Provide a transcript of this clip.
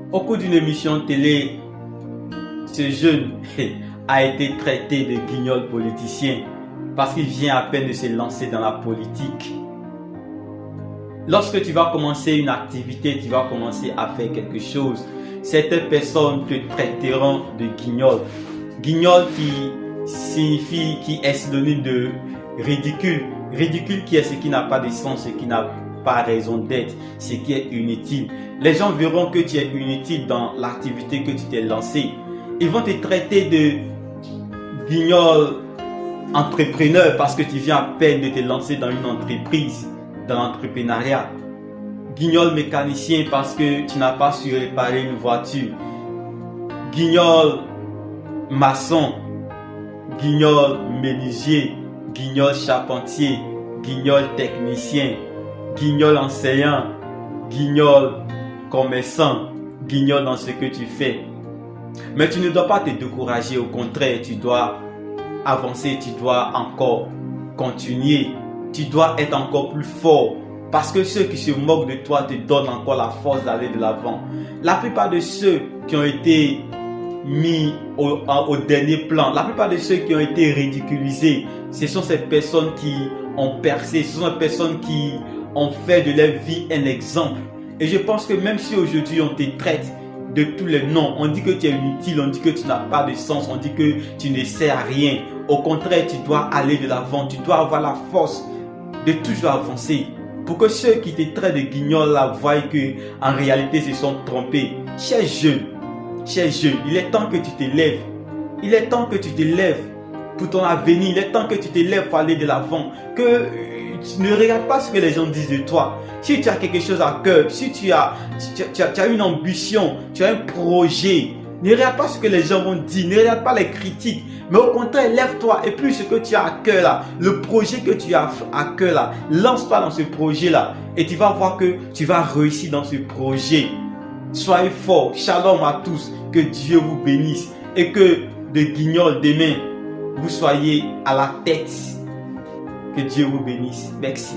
Au cours d'une émission télé, ce jeune a été traité de guignol politicien parce qu'il vient à peine de se lancer dans la politique. Lorsque tu vas commencer une activité, tu vas commencer à faire quelque chose, certaines personnes te traiteront de guignol. Guignol qui signifie, qui est synonyme de ridicule. Ridicule qui est ce qui n'a pas de sens, ce qui n'a pas raison d'être, ce qui est inutile. Les gens verront que tu es inutile dans l'activité que tu t'es lancé. Ils vont te traiter de guignol entrepreneur parce que tu viens à peine de te lancer dans une entreprise, dans l'entrepreneuriat. Guignol mécanicien parce que tu n'as pas su réparer une voiture. Guignol maçon, guignol menuisier, guignol charpentier, guignol technicien, guignol enseignant, guignol commerçant, guignol dans ce que tu fais. Mais tu ne dois pas te décourager, au contraire, tu dois avancer, tu dois encore continuer, tu dois être encore plus fort parce que ceux qui se moquent de toi te donnent encore la force d'aller de l'avant. La plupart de ceux qui ont été mis au dernier plan, la plupart de ceux qui ont été ridiculisés, ce sont ces personnes qui ont percé, ce sont ces personnes qui ont fait de leur vie un exemple. Et je pense que même si aujourd'hui on te traite de tous les noms, on dit que tu es inutile, on dit que tu n'as pas de sens, on dit que tu ne sers à rien. Au contraire, tu dois aller de l'avant, tu dois avoir la force de toujours avancer. Pour que ceux qui te traitent de guignol là voient que en réalité se sont trompés. Cher jeune, il est temps que tu te lèves. Il est temps que tu te lèves pour ton avenir. Il est temps que tu te lèves pour aller de l'avant. Que tu ne regardes pas ce que les gens disent de toi. Si tu as quelque chose à cœur, si tu as une ambition, tu as un projet, ne regarde pas ce que les gens vont dire, ne regarde pas les critiques, mais au contraire, lève-toi et puis ce que tu as à cœur là, le projet que tu as à cœur là, lance-toi dans ce projet là et tu vas voir que tu vas réussir dans ce projet. Soyez forts, shalom à tous, que Dieu vous bénisse et que de guignol demain, vous soyez à la tête. Que Dieu vous bénisse. Merci.